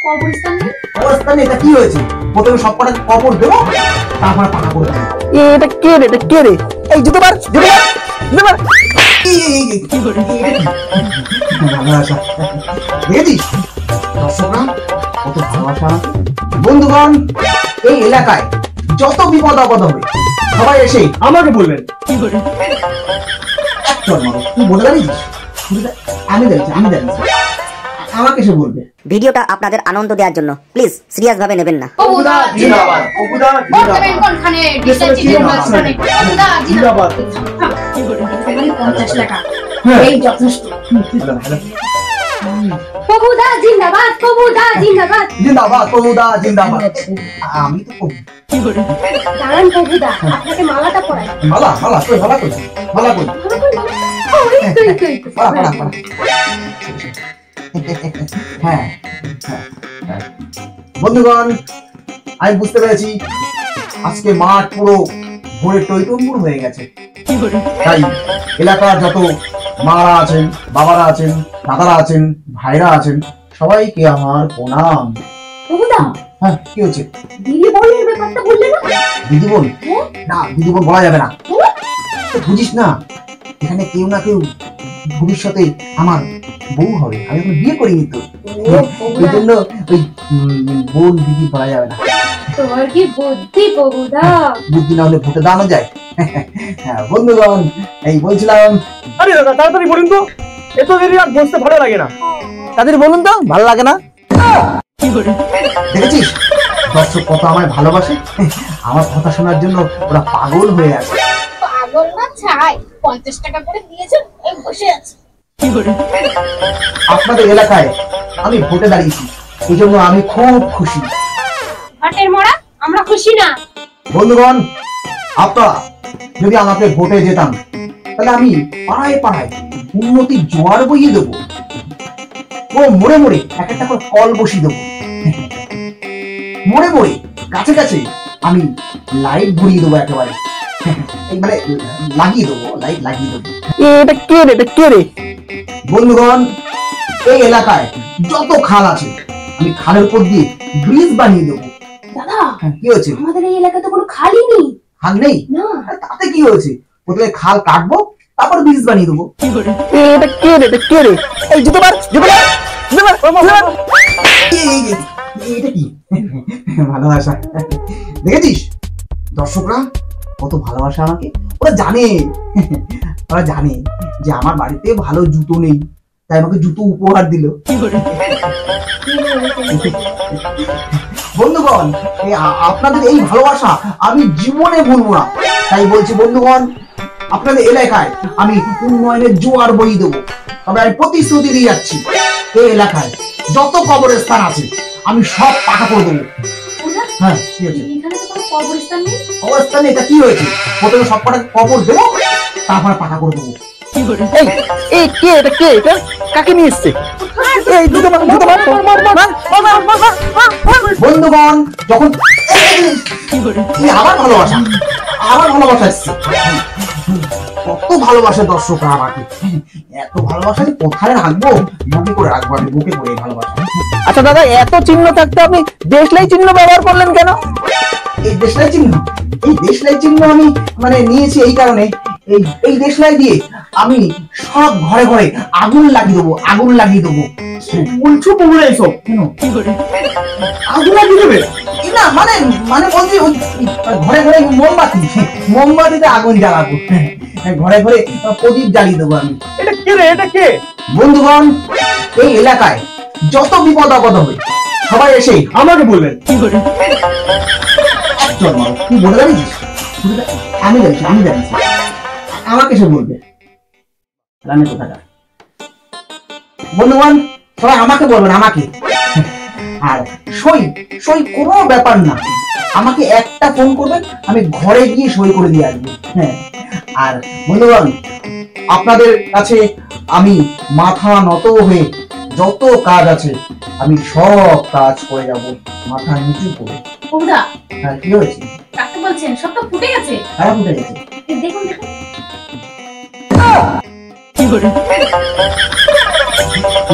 কবরস্থানে এটা কি হয়েছে? প্রথমে সব কটা কবর দেবো, তারপরে পাকা করে দেবো। এটা কে রে? এটা কে রে? এই জুতো বার, জুতো বার, জুতো বার। দেখেছিস দর্শকরা কত ভালোবাসা। বন্ধুগণ, এই এলাকায় যত বিপদ আপদ হবে সবাই এসে আমাকে বলবেন। তুই বলে দাঁড়িয়েছিস? আমি দাঁড়িয়েছি, আমাকে এসে বলবে। ভিডিওটা আপনাদের আনন্দ দেওয়ার জন্য প্লিজ সিরিয়াস ভাবে নেবেন না। আমি তো মালাটা পরাই। মালা মালা কই, মালা কই, মালা কই। হ্যাঁ, বন্ধুগণ, আমি বুঝতে পেরেছি আজকে মাঠ পুরো ভোরে টইটম্বুর হয়ে গেছে। তাই এলাকার যত মারা আছেন, বাবারা আছেন, দাদারা আছেন, ভাইরা আছেন, সবাইকে আমার প্রণাম। হ্যাঁ, কি হচ্ছে? দিদি বোনের ব্যাপারটা বললে না? দিদি বোন? না, দিদি বোন বলা যাবে না। বুঝিস না, এখানে কেউ না কেউ ভবিষ্যতে আমার বউ হবে। আমি এখন বিয়ে করিনি তো, এই জন্য ওই বোন দিদি বলা যাবে না। তোমার কি বুদ্ধি বগুদা! বুদ্ধি না হলে ভোটে দাঁড়ানো যায়। হ্যাঁ বন্ধুগণ, এই বলছিলাম। আরে দাদা তাড়াতাড়ি বলুন তো, এত দেরি আর বসতে ভালো লাগে না। তাড়াতাড়ি বলুন তো, ভালো লাগে না। দেখেছিস দর্শক কত আমায় ভালোবাসে, আমার কথা শোনার জন্য ওরা পাগল হয়ে আছে। পাগল না ছাই, 50 টাকা করে দিয়েছেন, এই বসে আছে। আপনাদের এলাকায় আমি ভোটে দাঁড়িয়েছি, এই জন্য আমি খুব খুশি। হাটের মোড়া, আমরা খুশি না। বন্ধুগণ, আপনারা যদি আমাকে ভোটে যেতাম তাহলে আমি পাড়ায় পাড়ায় উন্নতির জোয়ার বইয়ে দেবো। ও মোড়ে মোড়ে এক একটা করে কল বসিয়ে দেবো। মোড়ে মোড়ে কাছে কাছে আমি লাইট ভরিয়ে দেবো, একেবারে মানে লাগিয়ে দেবো, লাইট লাগিয়ে দেবো। এটা কে রে? এটা কে রে? বন্ধুগণ, এই এলাকায় যত খাল আছে আমি খালের উপর দিয়ে ব্রিজ বানিয়ে দেবো। দাদা, কি হয়েছে? আমাদের এই এলাকায় তো কোনো খালই নেই। খাল নেই? না। তাতে কি হয়েছে? প্রথমে খাল কাটবো, তারপর ব্রিজ বানিয়ে দেবো। এটা কে রে? এটা কে রে? এই জুতো বার, জুতো বার, জুতো বার, জুতো বার। এটা কি ভালোবাসা? দেখেছিস দর্শকরা কত ভালোবাসা আমাকে। ওরা জানে, ওরা জানে যে আমার বাড়িতে ভালো জুতো নেই, তাই আমাকে জুতো উপহার দিল। বন্ধুগণ, আপনাদের এই ভালোবাসা আমি জীবনে ভুলবো না। তাই বলছি বন্ধুগণ, আপনাদের এলাকায় আমি উন্নয়নের জোয়ার বইয়ে দেবো। তবে আমি প্রতিশ্রুতি দিয়ে যাচ্ছি, এই এলাকায় যত কবরের স্থান আছে আমি সব পাকা করে দেবো। হ্যাঁ, কি হয়েছে? এখানে তো কোনো কবরস্থান নেই। কবরস্থানে এটা কি হয়েছে? প্রথমে সব কটা কবর দেবো, তারপরে পাকা করে দেবো। এই কে? এটা কে? এটা কাকে নিয়ে এসছে? এই জুতো বার, জুতো বার, বন্ধুগণ, যখন আমার ভালোবাসা, আমার ভালোবাসা এসছে, কত ভালোবাসে দর্শকরা আমাকে। এত ভালোবাসা যে কোথায় রাখবো, বুকে করে রাখবো, আমি বুকে করে ভালোবাসা। আচ্ছা দাদা, এত চিহ্ন থাকতে আপনি দেশলাই চিহ্ন ব্যবহার করলেন কেন? এই দেশলাই চিহ্ন, এই দেশলাই চিহ্ন আমি মানে নিয়েছি এই কারণে, এই দেশলাই দিয়ে আমি সব ঘরে ঘরে আগুন লাগিয়ে দেবো, আগুন লাগিয়ে দেবো। বলছো বলে এসব কেন? আগুন লাগিয়ে দেবে না, মানে মানে বলছি ঘরে ঘরে মোমবাতিতে আগুন জ্বালাবো, ঘরে ঘরে প্রদীপ জ্বালিয়ে দেবো আমি। এটা কে রে? এটা কে? বন্ধুগণ, এই এলাকায় যত বিপদ আপদ হবে সবাই এসে আমাকে বলবেন। তুই বলে দাঁড়িয়েছিস? আমি দাঁড়িয়েছি, আমাকে এসে বলবে। বন্ধুগণ, সবাই আমাকে বলবেন, আমাকে। আর সই সই কোনো ব্যাপার না, আমাকে একটা ফোন করবেন, আমি ঘরে গিয়ে সই করে দিয়ে আসবো। হ্যাঁ, আর বন্ধুগণ, আপনাদের কাছে আমি মাথা নত হয়ে যত কাজ আছে আমি সব কাজ করে যাব, মাথা নিচু করে। হ্যাঁ, কি হয়েছে? কাকে বলছেন? সব তো ফুটে গেছে। হ্যাঁ, ফুটে গেছে। দেখুন দেখুন।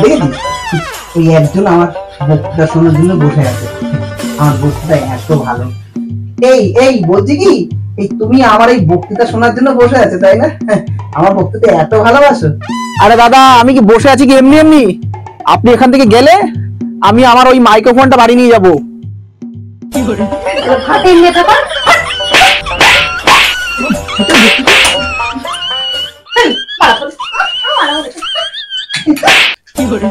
দেখেছিস ওই একজন আমার বক্তৃতা শোনার জন্য বসে আছে। আমার বক্তৃতা এত ভালো। এই বলছি কি, এই তুমি আমার এই বক্তৃতা শোনার জন্য বসে আছে তাই না? আমার বক্তৃতা এত ভালোবাসো? আরে দাদা, আমি কি বসে আছি কি এমনি এমনি? আপনি এখান থেকে গেলে আমি আমার ওই মাইক্রোফোনটা বাড়ি নিয়ে যাবো। ফাটিয়ে নিয়ে থাকা কি করে